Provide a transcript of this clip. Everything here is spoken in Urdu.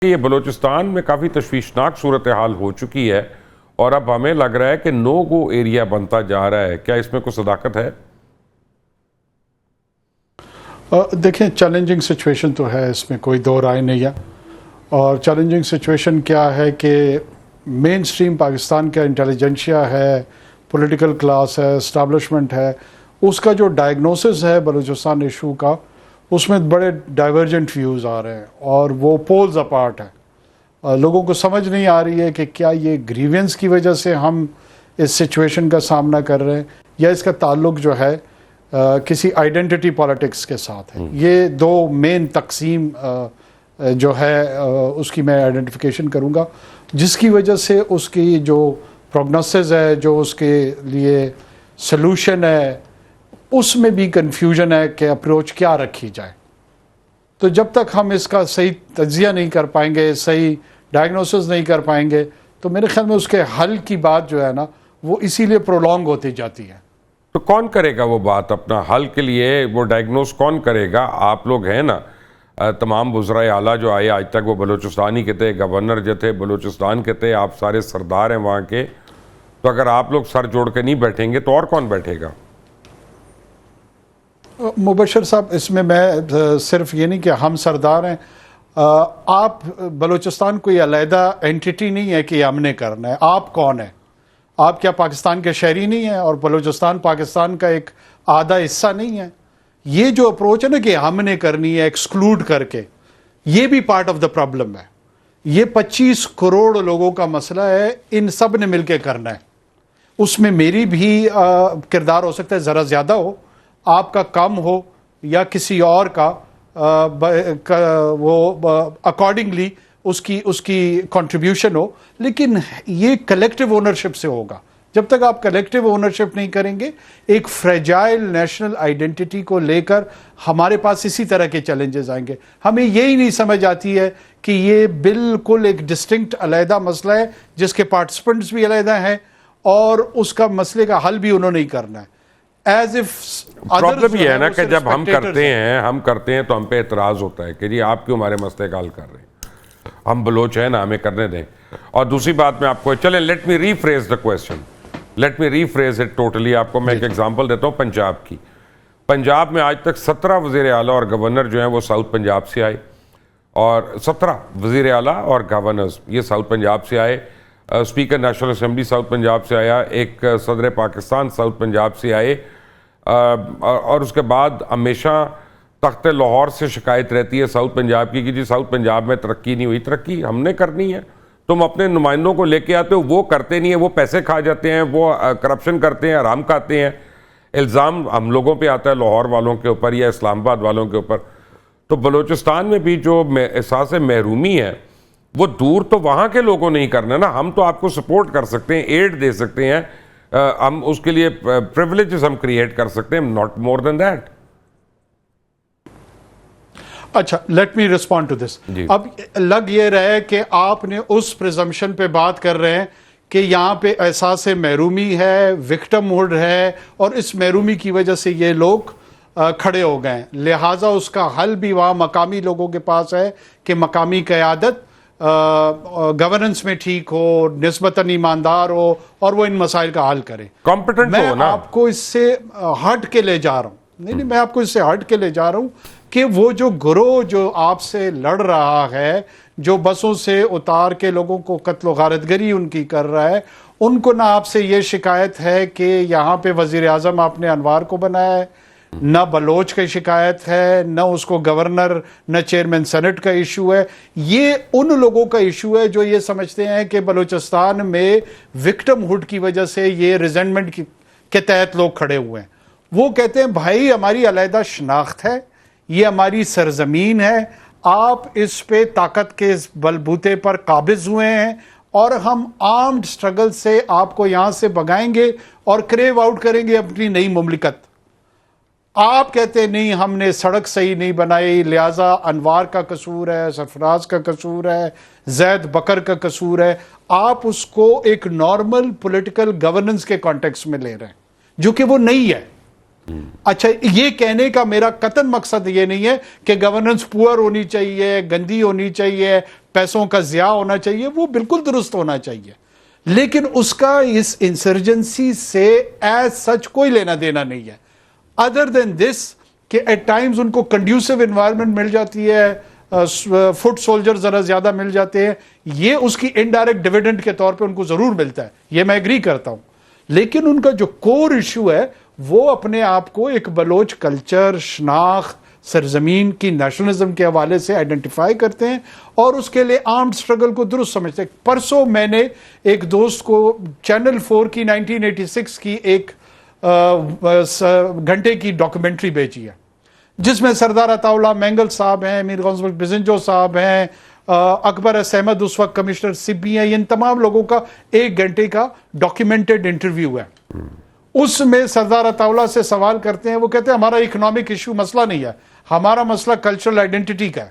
یہ بلوچستان میں کافی تشویشناک صورتحال ہو چکی ہے اور اب ہمیں لگ رہا ہے کہ نو گو ایریا بنتا جا رہا ہے. کیا اس میں کوئی صداقت ہے؟ دیکھیں چیلنجنگ سچویشن تو ہے، اس میں کوئی دو رائے نہیں ہے. اور چیلنجنگ سچویشن کیا ہے کہ مین سٹریم پاکستان کا انٹیلیجنشیا ہے، پولیٹیکل کلاس ہے، اسٹیبلشمنٹ ہے، اس کا جو ڈائگنوسس ہے بلوچستان ایشو کا، اس میں بڑے ڈائیورجنٹ ویوز آ رہے ہیں اور وہ پولز اپارٹ ہیں. لوگوں کو سمجھ نہیں آ رہی ہے کہ کیا یہ گریوینس کی وجہ سے ہم اس سچویشن کا سامنا کر رہے ہیں یا اس کا تعلق جو ہے کسی آئیڈینٹی پالیٹکس کے ساتھ ہے. یہ دو مین تقسیم جو ہے اس کی میں آئیڈینٹیفیکیشن کروں گا، جس کی وجہ سے اس کی جو پروگنوسس ہے، جو اس کے لیے سلوشن ہے، اس میں بھی کنفیوژن ہے کہ اپروچ کیا رکھی جائے. تو جب تک ہم اس کا صحیح تجزیہ نہیں کر پائیں گے، صحیح ڈائگنوسس نہیں کر پائیں گے، تو میرے خیال میں اس کے حل کی بات جو ہے نا وہ اسی لیے پرولونگ ہوتی جاتی ہے. تو کون کرے گا وہ بات اپنا حل کے لیے؟ وہ ڈائگنوز کون کرے گا؟ آپ لوگ ہیں نا، تمام وزرائے اعلیٰ جو آئے آج تک وہ بلوچستانی کے تھے، گورنر جو تھے بلوچستان کے تھے، آپ سارے سردار ہیں وہاں کے. تو اگر آپ لوگ سر جوڑ کے نہیں بیٹھیں گے تو اور کون بیٹھے گا؟ مبشر صاحب، اس میں صرف یہ نہیں کہ ہم سردار ہیں. آپ بلوچستان کوئی علیحدہ اینٹیٹی نہیں ہے کہ یہ ہم نے کرنا ہے. آپ کون ہیں؟ آپ کیا پاکستان کے شہری نہیں ہیں اور بلوچستان پاکستان کا ایک آدھا حصہ نہیں ہے؟ یہ جو اپروچ ہے نا کہ ہم نے کرنی ہے ایکسکلوڈ کر کے، یہ بھی پارٹ آف دا پرابلم ہے. یہ 25 کروڑ لوگوں کا مسئلہ ہے، ان سب نے مل کے کرنا ہے. اس میں میری بھی کردار ہو سکتا ہے، ذرا زیادہ ہو، آپ کا کم ہو، یا کسی اور کا وہ اکارڈنگلی اس کی کنٹریبیوشن ہو، لیکن یہ کلیکٹیو اونرشپ سے ہوگا. جب تک آپ کلیکٹیو اونرشپ نہیں کریں گے، ایک فریجائل نیشنل آئیڈینٹی کو لے کر ہمارے پاس اسی طرح کے چیلنجز آئیں گے. ہمیں یہی نہیں سمجھ آتی ہے کہ یہ بالکل ایک ڈسٹنکٹ علیحدہ مسئلہ ہے جس کے پارٹیسپنٹس بھی علیحدہ ہیں اور اس کا مسئلے کا حل بھی انہوں نے ہی کرنا ہے. ایز اف پرابلم یہ ہے نا کہ جب ہم کرتے ہیں تو ہم پہ اعتراض ہوتا ہے کہ جی آپ کیوں ہمارے مسئلے کا حل کر رہے ہیں، ہم بلوچ ہیں نا، ہمیں کرنے دیں. اور دوسری بات میں آپ کو چلیں let me rephrase the question, let me rephrase it totally. آپ کو میں ایک ایگزامپل دیتا ہوں پنجاب کی. پنجاب میں آج تک 17 وزیر اعلیٰ اور گورنر جو ہیں وہ ساؤتھ پنجاب سے آئے، اور 17 وزیر اعلیٰ اور گورنرز یہ ساؤتھ پنجاب سے آئے. Speaker national assembly south Punjab سے آیا، ایک صدر پاکستان ساؤتھ پنجاب سے آئے. اور اس کے بعد ہمیشہ تخت لاہور سے شکایت رہتی ہے ساؤتھ پنجاب کی کہ جی ساؤتھ پنجاب میں ترقی نہیں ہوئی. ترقی ہم نے کرنی ہے، تم اپنے نمائندوں کو لے کے آتے ہو، وہ کرتے نہیں ہیں، وہ پیسے کھا جاتے ہیں، وہ کرپشن کرتے ہیں، حرام کھاتے ہیں. الزام ہم لوگوں پہ آتا ہے، لاہور والوں کے اوپر یا اسلام آباد والوں کے اوپر. تو بلوچستان میں بھی جو احساس محرومی ہے وہ دور تو وہاں کے لوگوں نہیں کرنا نا. ہم تو آپ کو سپورٹ کر سکتے ہیں، ایڈ دے سکتے ہیں، ہم اس کے لیے پریولیجز ہم کریٹ کر سکتے ہیں، ناٹ مور دین دیٹ. اچھا، let me respond to this. اب لگ یہ رہا ہے کہ آپ نے اس پریزمپشن پہ بات کر رہے ہیں کہ یہاں پہ احساس محرومی ہے، وکٹم ہوڈ ہے، اور اس محرومی کی وجہ سے یہ لوگ کھڑے ہو گئے ہیں، لہٰذا اس کا حل بھی وہاں مقامی لوگوں کے پاس ہے کہ مقامی قیادت گورننس میں ٹھیک ہو، نسبتاً ایماندار ہو اور وہ ان مسائل کا حل کرے. میں آپ کو اس سے ہٹ کے لے جا رہا ہوں، میں آپ کو اس سے ہٹ کے لے جا رہا ہوں کہ وہ جو گروہ جو آپ سے لڑ رہا ہے، جو بسوں سے اتار کے لوگوں کو قتل و غارت گری ان کی کر رہا ہے، ان کو نہ آپ سے یہ شکایت ہے کہ یہاں پہ وزیر اعظم آپ نے انوار کو بنایا ہے، نہ بلوچ کی شکایت ہے، نہ اس کو گورنر، نہ چیئرمین سینٹ کا ایشو ہے. یہ ان لوگوں کا ایشو ہے جو یہ سمجھتے ہیں کہ بلوچستان میں وکٹم ہوڈ کی وجہ سے یہ ریزنٹمنٹ کے تحت لوگ کھڑے ہوئے ہیں. وہ کہتے ہیں بھائی ہماری علیحدہ شناخت ہے، یہ ہماری سرزمین ہے، آپ اس پہ طاقت کے بلبوتے پر قابض ہوئے ہیں اور ہم آرمڈ سٹرگل سے آپ کو یہاں سے بگائیں گے اور کریو آؤٹ کریں گے اپنی نئی مملکت. آپ کہتے ہیں نہیں ہم نے سڑک صحیح نہیں بنائی، لہٰذا انوار کا قصور ہے، سرفراز کا قصور ہے، زید بکر کا قصور ہے. آپ اس کو ایک نارمل پولیٹیکل گورننس کے کانٹیکس میں لے رہے ہیں جو کہ وہ نہیں ہے. اچھا، یہ کہنے کا میرا قطعاً مقصد یہ نہیں ہے کہ گورننس پور ہونی چاہیے، گندی ہونی چاہیے، پیسوں کا ضیاع ہونا چاہیے، وہ بالکل درست ہونا چاہیے، لیکن اس کا اس انسرجنسی سے ایز سچ کوئی لینا دینا نہیں ہے، ادر دین دس کہ ایٹ ٹائمز ان کو کنڈیوسو انوائرمنٹ مل جاتی ہے، فٹ سولجر ذرا زیادہ مل جاتے ہیں، یہ اس کی انڈائریکٹ ڈیویڈنڈ کے طور پہ ان کو ضرور ملتا ہے، یہ میں ایگری کرتا ہوں، لیکن ان کا جو کور ایشو ہے وہ اپنے آپ کو ایک بلوچ کلچر، شناخت، سرزمین کی نیشنلزم کے حوالے سے آئیڈینٹیفائی کرتے ہیں اور اس کے لیے آرمڈ سٹرگل کو درست سمجھتے ہیں۔ پرسوں میں نے ایک دوست کو چینل 4 کی 1986 کی ایک گھنٹے کی ڈاکومنٹری بھیجی ہے، جس میں سردار عطا اللہ مینگل صاحب ہیں، میر غوث بخش بزنجو صاحب ہیں، اکبر ایس احمد اس وقت کمشنر سبی ہیں، ان تمام لوگوں کا 1 گھنٹے کا ڈاکیومنٹڈ انٹرویو ہے۔ اس میں سردار عطا اللہ سے سوال کرتے ہیں، وہ کہتے ہیں ہمارا اکنامک ایشو مسئلہ نہیں ہے، ہمارا مسئلہ کلچرل آئیڈینٹی کا ہے۔